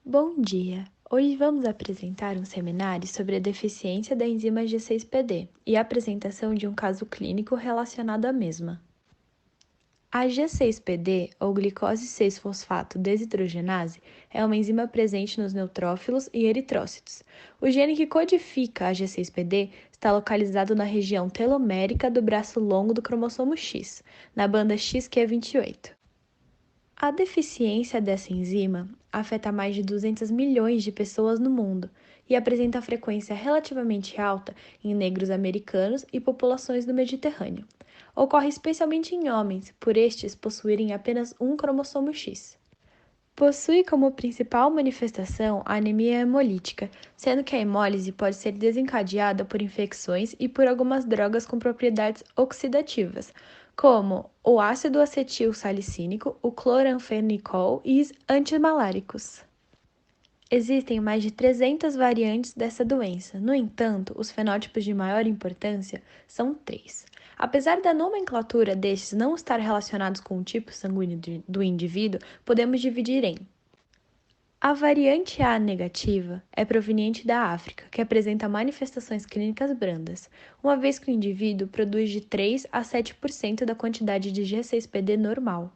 Bom dia! Hoje vamos apresentar um seminário sobre a deficiência da enzima G6PD e a apresentação de um caso clínico relacionado à mesma. A G6PD, ou glicose 6-fosfato desidrogenase, é uma enzima presente nos neutrófilos e eritrócitos. O gene que codifica a G6PD está localizado na região telomérica do braço longo do cromossomo X, na banda XQ28. A deficiência dessa enzima afeta mais de 200 milhões de pessoas no mundo e apresenta frequência relativamente alta em negros americanos e populações do Mediterrâneo. Ocorre especialmente em homens, por estes possuírem apenas um cromossomo X. Possui como principal manifestação a anemia hemolítica, sendo que a hemólise pode ser desencadeada por infecções e por algumas drogas com propriedades oxidativas, como o ácido acetil salicínico, o cloranfenicol e os antimaláricos. Existem mais de 300 variantes dessa doença. No entanto, os fenótipos de maior importância são três. Apesar da nomenclatura destes não estar relacionados com o tipo sanguíneo do indivíduo, podemos dividir em: a variante A negativa é proveniente da África, que apresenta manifestações clínicas brandas, uma vez que o indivíduo produz de 3 a 7% da quantidade de G6PD normal.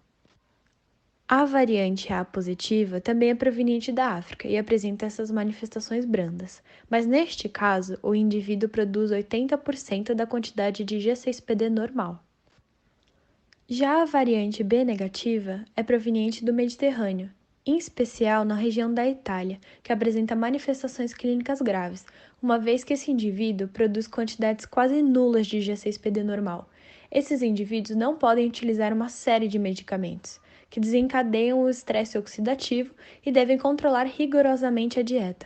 A variante A positiva também é proveniente da África e apresenta essas manifestações brandas, mas neste caso, o indivíduo produz 80% da quantidade de G6PD normal. Já a variante B negativa é proveniente do Mediterrâneo, em especial na região da Itália, que apresenta manifestações clínicas graves, uma vez que esse indivíduo produz quantidades quase nulas de G6PD normal. Esses indivíduos não podem utilizar uma série de medicamentos, que desencadeiam o estresse oxidativo e devem controlar rigorosamente a dieta.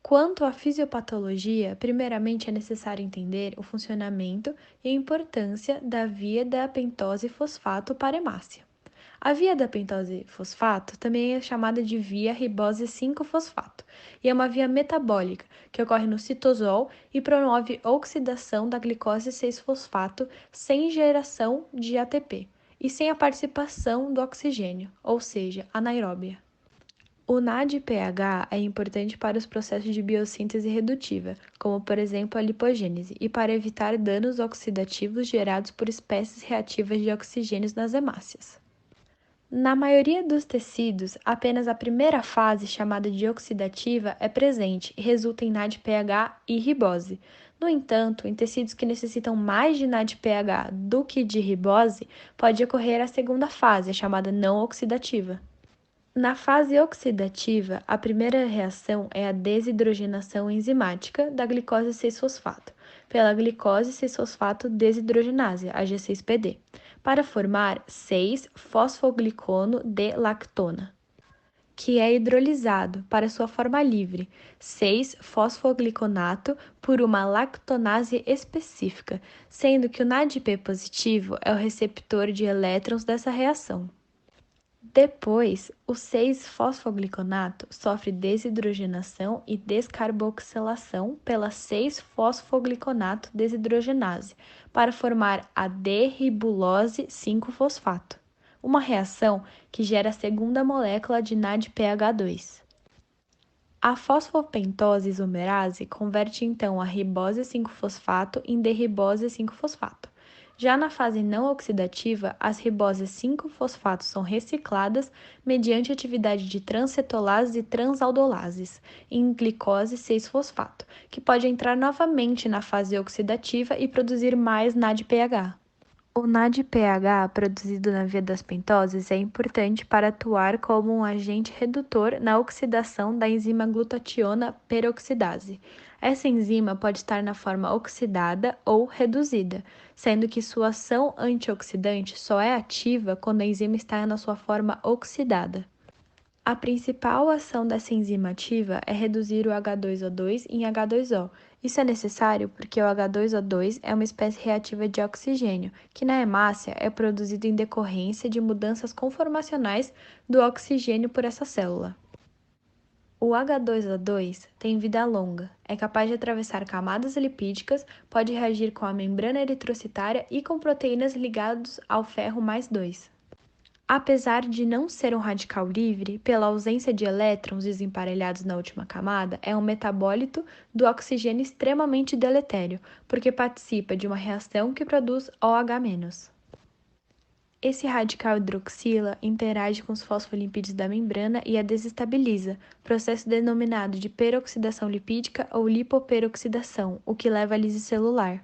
Quanto à fisiopatologia, primeiramente é necessário entender o funcionamento e a importância da via da pentose fosfato para hemácia. A via da pentose fosfato também é chamada de via ribose 5-fosfato e é uma via metabólica que ocorre no citosol e promove oxidação da glicose 6-fosfato sem geração de ATP e sem a participação do oxigênio, ou seja, anaeróbia. O NADPH é importante para os processos de biossíntese redutiva, como por exemplo a lipogênese, e para evitar danos oxidativos gerados por espécies reativas de oxigênios nas hemácias. Na maioria dos tecidos, apenas a primeira fase, chamada de oxidativa, é presente e resulta em NADPH e ribose. No entanto, em tecidos que necessitam mais de NADPH do que de ribose, pode ocorrer a segunda fase, chamada não oxidativa. Na fase oxidativa, a primeira reação é a desidrogenação enzimática da glicose 6-fosfato pela glicose 6-fosfato desidrogenase, a G6PD, para formar 6-fosfoglicono de lactona, que é hidrolisado para sua forma livre, 6-fosfogliconato, por uma lactonase específica, sendo que o NADP positivo é o receptor de elétrons dessa reação. Depois, o 6-fosfogliconato sofre desidrogenação e descarboxilação pela 6-fosfogliconato desidrogenase para formar a D-ribulose 5-fosfato, uma reação que gera a segunda molécula de NADPH2. A fosfopentose isomerase converte então a ribose 5-fosfato em D-ribose 5-fosfato. Já na fase não oxidativa, as riboses 5-fosfato são recicladas mediante atividade de transcetolases e transaldolases em glicose 6-fosfato, que pode entrar novamente na fase oxidativa e produzir mais NADPH. O NADPH produzido na via das pentoses é importante para atuar como um agente redutor na oxidação da enzima glutationa peroxidase. Essa enzima pode estar na forma oxidada ou reduzida, sendo que sua ação antioxidante só é ativa quando a enzima está na sua forma oxidada. A principal ação dessa enzima ativa é reduzir o H2O2 em H2O. Isso é necessário porque o H2O2 é uma espécie reativa de oxigênio, que na hemácia é produzido em decorrência de mudanças conformacionais do oxigênio por essa célula. O H2O2 tem vida longa, é capaz de atravessar camadas lipídicas, pode reagir com a membrana eritrocitária e com proteínas ligadas ao ferro mais 2. Apesar de não ser um radical livre, pela ausência de elétrons desemparelhados na última camada, é um metabólito do oxigênio extremamente deletério, porque participa de uma reação que produz OH-. Esse radical hidroxila interage com os fosfolipídios da membrana e a desestabiliza, processo denominado de peroxidação lipídica ou lipoperoxidação, o que leva à lise celular.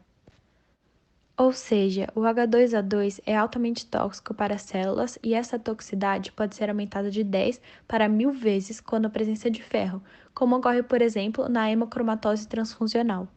Ou seja, o H2A2 é altamente tóxico para as células e essa toxicidade pode ser aumentada de 10 para 1000 vezes quando a presença de ferro, como ocorre, por exemplo, na hemocromatose transfuncional.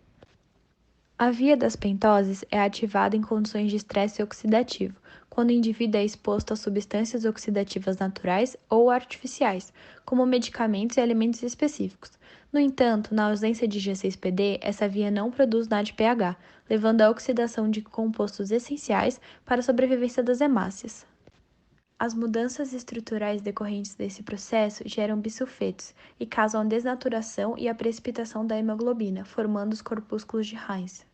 A via das pentoses é ativada em condições de estresse oxidativo, quando o indivíduo é exposto a substâncias oxidativas naturais ou artificiais, como medicamentos e alimentos específicos. No entanto, na ausência de G6PD, essa via não produz NADPH, levando à oxidação de compostos essenciais para a sobrevivência das hemácias. As mudanças estruturais decorrentes desse processo geram bisulfetos e causam a desnaturação e a precipitação da hemoglobina, formando os corpúsculos de Heinz.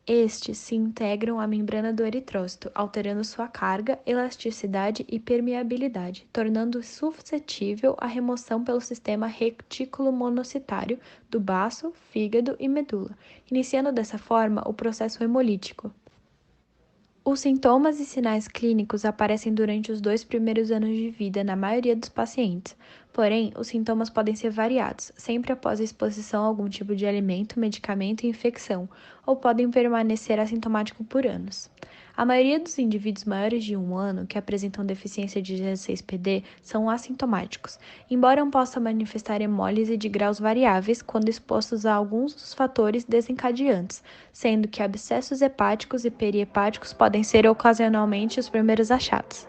Estes se integram à membrana do eritrócito, alterando sua carga, elasticidade e permeabilidade, tornando-o suscetível à remoção pelo sistema reticulomonocitário do baço, fígado e medula, iniciando dessa forma o processo hemolítico. Os sintomas e sinais clínicos aparecem durante os 2 primeiros anos de vida na maioria dos pacientes, porém, os sintomas podem ser variados, sempre após a exposição a algum tipo de alimento, medicamento e infecção, ou podem permanecer assintomáticos por anos. A maioria dos indivíduos maiores de 1 ano que apresentam deficiência de G6PD são assintomáticos, embora possam manifestar hemólise de graus variáveis quando expostos a alguns dos fatores desencadeantes, sendo que abscessos hepáticos e perihepáticos podem ser ocasionalmente os primeiros achados.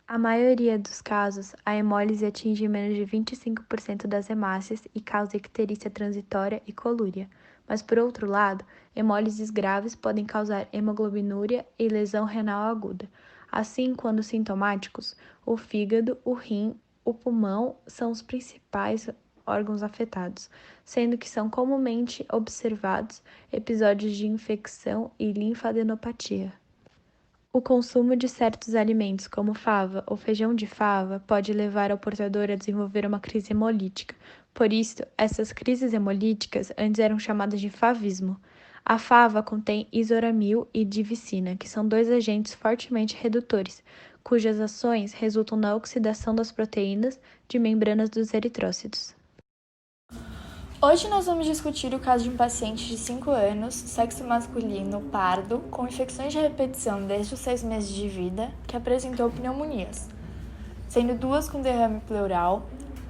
A maioria dos casos, a hemólise atinge menos de 25% das hemácias e causa icterícia transitória e colúria. Mas, por outro lado, hemólises graves podem causar hemoglobinúria e lesão renal aguda. Assim, quando sintomáticos, o fígado, o rim, o pulmão são os principais órgãos afetados, sendo que são comumente observados episódios de infecção e linfadenopatia. O consumo de certos alimentos, como fava ou feijão de fava, pode levar ao portador a desenvolver uma crise hemolítica. Por isso, essas crises hemolíticas antes eram chamadas de favismo. A fava contém isoramil e divicina, que são 2 agentes fortemente redutores, cujas ações resultam na oxidação das proteínas de membranas dos eritrócitos. Hoje nós vamos discutir o caso de um paciente de 5 anos, sexo masculino, pardo, com infecções de repetição desde os 6 meses de vida, que apresentou pneumonias, sendo 2 com derrame pleural,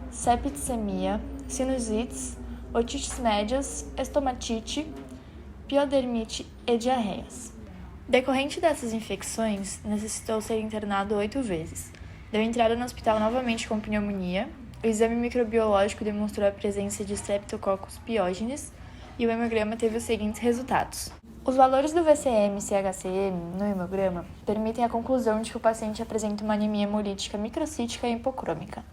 septicemia, sinusites, otites médias, estomatite, piodermite e diarreias. Decorrente dessas infecções, necessitou ser internado 8 vezes. Deu entrada no hospital novamente com pneumonia. O exame microbiológico demonstrou a presença de Streptococcus pyogenes e o hemograma teve os seguintes resultados. Os valores do VCM e CHCM no hemograma permitem a conclusão de que o paciente apresenta uma anemia hemolítica microcítica e hipocrômica.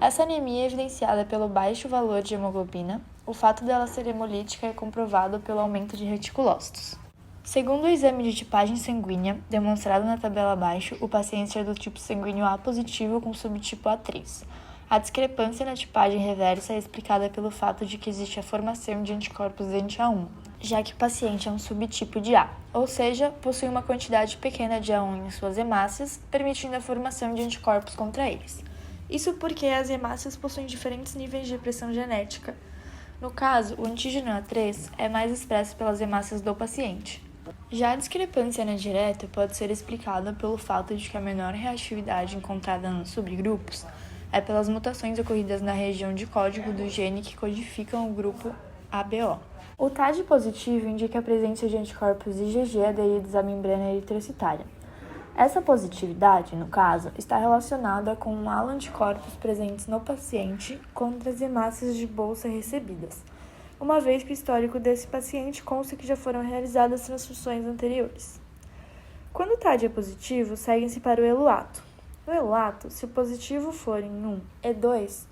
Essa anemia é evidenciada pelo baixo valor de hemoglobina. O fato dela ser hemolítica é comprovado pelo aumento de reticulócitos. Segundo o exame de tipagem sanguínea, demonstrado na tabela abaixo, o paciente é do tipo sanguíneo A positivo com subtipo A3. A discrepância na tipagem reversa é explicada pelo fato de que existe a formação de anticorpos anti-A1, já que o paciente é um subtipo de A, ou seja, possui uma quantidade pequena de A1 em suas hemácias, permitindo a formação de anticorpos contra eles. Isso porque as hemácias possuem diferentes níveis de pressão genética. No caso, o antígeno A3 é mais expresso pelas hemácias do paciente. Já a discrepância na direta pode ser explicada pelo fato de que a menor reatividade encontrada nos subgrupos é pelas mutações ocorridas na região de código do gene que codificam o grupo ABO. O TAD positivo indica a presença de anticorpos IgG aderidos à membrana eritrocitária. Essa positividade, no caso, está relacionada com um halo anticorpos presentes no paciente contra as hemácias de bolsa recebidas, uma vez que o histórico desse paciente consta que já foram realizadas transfusões anteriores. Quando o TAD é positivo, segue-se para o ELUATO. No ELUATO, se o positivo for em 1 e 2,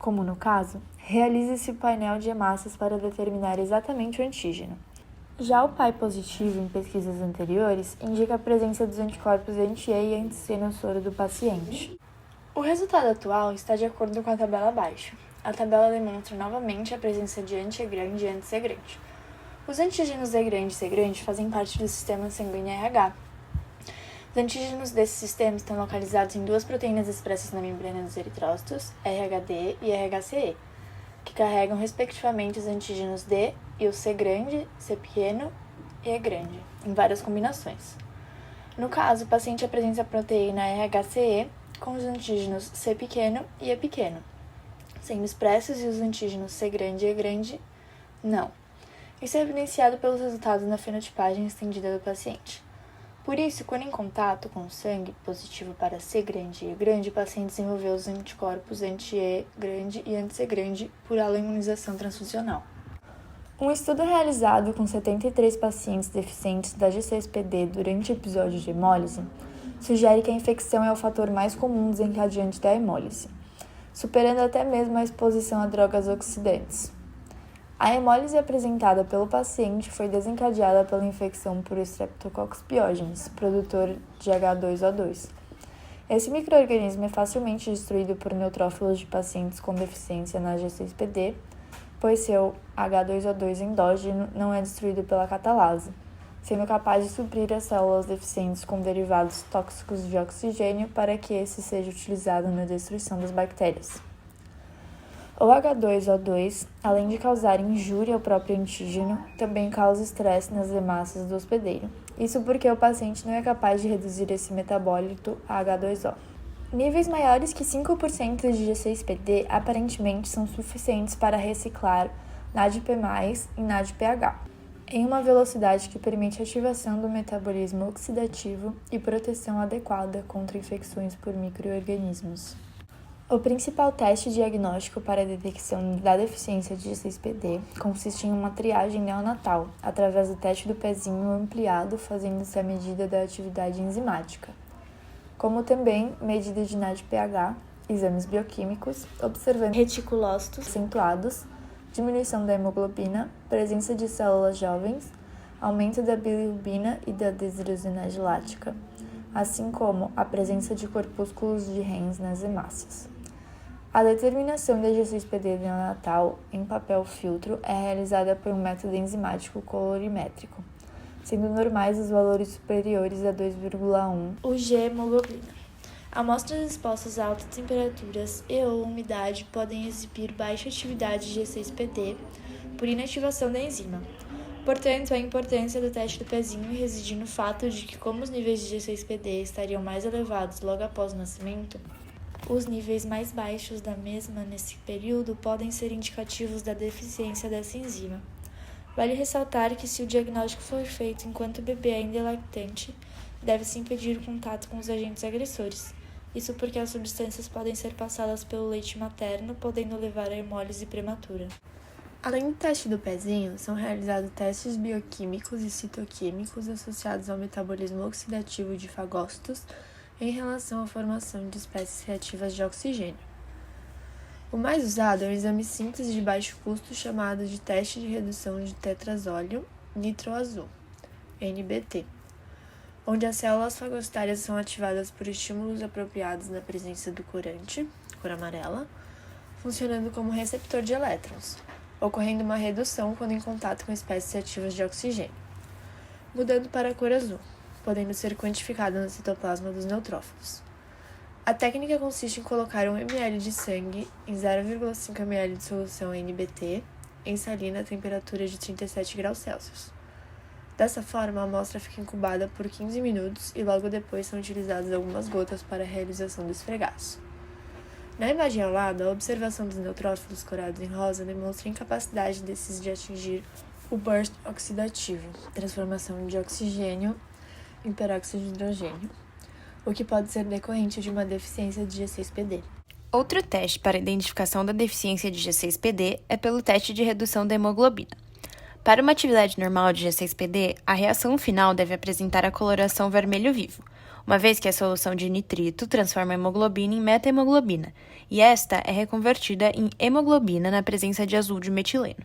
como no caso, realiza-se o painel de hemácias para determinar exatamente o antígeno. Já o pai positivo, em pesquisas anteriores, indica a presença dos anticorpos anti-E e anti-C no soro do paciente. O resultado atual está de acordo com a tabela abaixo. A tabela demonstra novamente a presença de anti-E grande e anti-C grande. Os antígenos E grande e C grande fazem parte do sistema sanguíneo RH. Os antígenos desse sistema estão localizados em duas proteínas expressas na membrana dos eritrócitos, RHD e RHCE, que carregam respectivamente os antígenos D e o C grande, C pequeno e E grande, em várias combinações. No caso, o paciente apresenta a proteína RHCE com os antígenos C pequeno e E pequeno, sendo expressos, e os antígenos C grande e E grande não. Isso é evidenciado pelos resultados na fenotipagem estendida do paciente. Por isso, quando em contato com o sangue positivo para C grande e E grande, o paciente desenvolveu os anticorpos anti-E grande e anti-C grande por imunização transfusional. Um estudo realizado com 73 pacientes deficientes da G6PD durante o episódio de hemólise sugere que a infecção é o fator mais comum desencadeante da hemólise, superando até mesmo a exposição a drogas oxidantes. A hemólise apresentada pelo paciente foi desencadeada pela infecção por Streptococcus pyogenes, produtor de H2O2. Esse micro-organismo é facilmente destruído por neutrófilos de pacientes com deficiência na G6PD, pois seu H2O2 endógeno não é destruído pela catalase, sendo capaz de suprir as células deficientes com derivados tóxicos de oxigênio para que esse seja utilizado na destruição das bactérias. O H2O2, além de causar injúria ao próprio antígeno, também causa estresse nas hemácias do hospedeiro. Isso porque o paciente não é capaz de reduzir esse metabólito H2O. Níveis maiores que 5% de G6PD aparentemente são suficientes para reciclar NADP+, e NADPH, em uma velocidade que permite a ativação do metabolismo oxidativo e proteção adequada contra infecções por micro-organismos. O principal teste diagnóstico para a detecção da deficiência de G6PD consiste em uma triagem neonatal, através do teste do pezinho ampliado, fazendo-se a medida da atividade enzimática, como também medida de NADPH, exames bioquímicos, observando reticulócitos acentuados, diminuição da hemoglobina, presença de células jovens, aumento da bilirrubina e da deshidrogenase lática, assim como a presença de corpúsculos de RENs nas hemácias. A determinação da G6PD neonatal em papel filtro é realizada por um método enzimático colorimétrico, sendo normais os valores superiores a 2,1 o G-hemoglobina. Amostras expostas a altas temperaturas e/ou umidade podem exibir baixa atividade de G6PD por inativação da enzima. Portanto, a importância do teste do pezinho reside no fato de que, como os níveis de G6PD estariam mais elevados logo após o nascimento, os níveis mais baixos da mesma nesse período podem ser indicativos da deficiência dessa enzima. Vale ressaltar que, se o diagnóstico for feito enquanto o bebê ainda é lactante, deve-se impedir o contato com os agentes agressores. Isso porque as substâncias podem ser passadas pelo leite materno, podendo levar à hemólise prematura. Além do teste do pezinho, são realizados testes bioquímicos e citoquímicos associados ao metabolismo oxidativo de fagócitos em relação à formação de espécies reativas de oxigênio. O mais usado é um exame simples de baixo custo chamado de teste de redução de tetrazóleo nitroazul, NBT, onde as células fagocitárias são ativadas por estímulos apropriados na presença do corante, cor amarela, funcionando como receptor de elétrons, ocorrendo uma redução quando em contato com espécies ativas de oxigênio, mudando para a cor azul, podendo ser quantificada no citoplasma dos neutrófilos. A técnica consiste em colocar 1 ml de sangue em 0,5 ml de solução NBT em salina a temperatura de 37 graus Celsius. Dessa forma, a amostra fica incubada por 15 minutos e logo depois são utilizadas algumas gotas para a realização do esfregaço. Na imagem ao lado, a observação dos neutrófilos corados em rosa demonstra a incapacidade desses de atingir o burst oxidativo, transformação de oxigênio em peróxido de hidrogênio, o que pode ser decorrente de uma deficiência de G6PD. Outro teste para a identificação da deficiência de G6PD é pelo teste de redução da hemoglobina. Para uma atividade normal de G6PD, a reação final deve apresentar a coloração vermelho vivo, uma vez que a solução de nitrito transforma a hemoglobina em metahemoglobina, e esta é reconvertida em hemoglobina na presença de azul de metileno.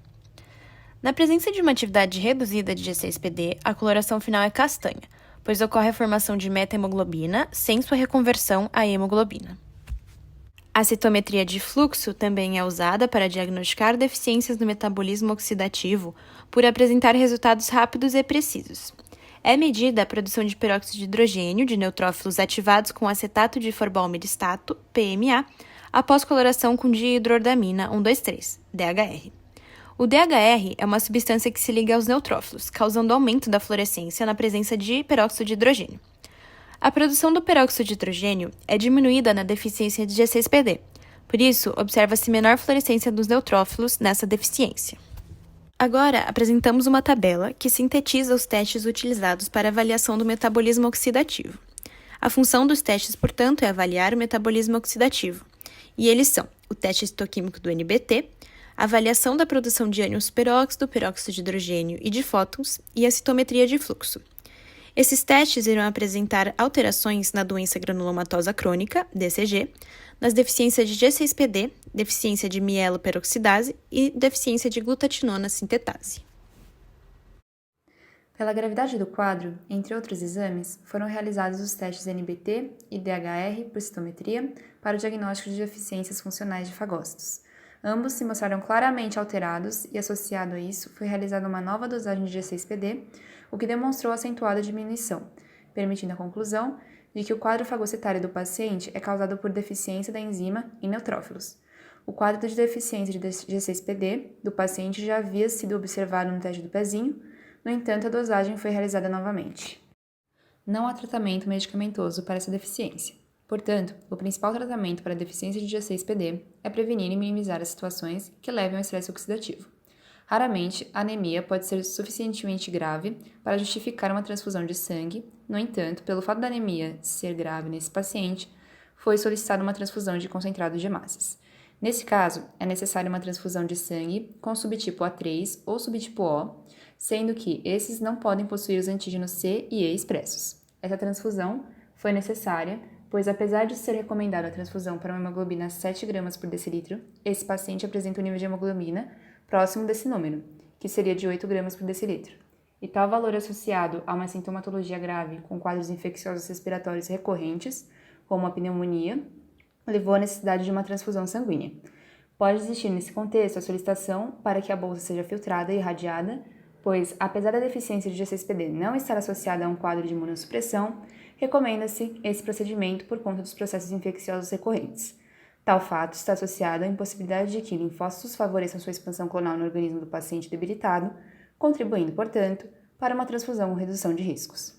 Na presença de uma atividade reduzida de G6PD, a coloração final é castanha, pois ocorre a formação de metahemoglobina sem sua reconversão à hemoglobina. A citometria de fluxo também é usada para diagnosticar deficiências no metabolismo oxidativo por apresentar resultados rápidos e precisos. É medida a produção de peróxido de hidrogênio de neutrófilos ativados com acetato de forbalmiristato, PMA, após coloração com dihidroordamina 1,2,3, DHR. O DHR é uma substância que se liga aos neutrófilos, causando aumento da fluorescência na presença de peróxido de hidrogênio. A produção do peróxido de hidrogênio é diminuída na deficiência de G6PD, por isso, observa-se menor fluorescência dos neutrófilos nessa deficiência. Agora, apresentamos uma tabela que sintetiza os testes utilizados para avaliação do metabolismo oxidativo. A função dos testes, portanto, é avaliar o metabolismo oxidativo, e eles são o teste citoquímico do NBT, a avaliação da produção de ânions peróxido, peróxido de hidrogênio e de fótons, e a citometria de fluxo. Esses testes irão apresentar alterações na doença granulomatosa crônica, DCG, nas deficiências de G6PD, deficiência de mieloperoxidase e deficiência de glutatinona sintetase. Pela gravidade do quadro, entre outros exames, foram realizados os testes NBT e DHR por citometria para o diagnóstico de deficiências funcionais de fagócitos. Ambos se mostraram claramente alterados e, associado a isso, foi realizada uma nova dosagem de G6PD, o que demonstrou acentuada diminuição, permitindo a conclusão de que o quadro fagocitário do paciente é causado por deficiência da enzima em neutrófilos. O quadro de deficiência de G6PD do paciente já havia sido observado no teste do pezinho, no entanto, a dosagem foi realizada novamente. Não há tratamento medicamentoso para essa deficiência. Portanto, o principal tratamento para a deficiência de G6PD é prevenir e minimizar as situações que levam ao estresse oxidativo. Raramente, a anemia pode ser suficientemente grave para justificar uma transfusão de sangue, no entanto, pelo fato da anemia ser grave nesse paciente, foi solicitada uma transfusão de concentrado de hemácias. Nesse caso, é necessária uma transfusão de sangue com subtipo A3 ou subtipo O, sendo que esses não podem possuir os antígenos C e E expressos. Essa transfusão foi necessária, pois apesar de ser recomendada a transfusão para uma hemoglobina 7 gramas por decilitro, esse paciente apresenta um nível de hemoglobina próximo desse número, que seria de 8 gramas por decilitro. E tal valor associado a uma sintomatologia grave com quadros infecciosos respiratórios recorrentes, como a pneumonia, levou à necessidade de uma transfusão sanguínea. Pode existir nesse contexto a solicitação para que a bolsa seja filtrada e irradiada, pois, apesar da deficiência de G6PD não estar associada a um quadro de imunossupressão, recomenda-se esse procedimento por conta dos processos infecciosos recorrentes. Tal fato está associado à impossibilidade de que linfócitos favoreçam sua expansão clonal no organismo do paciente debilitado, contribuindo, portanto, para uma transfusão ou redução de riscos.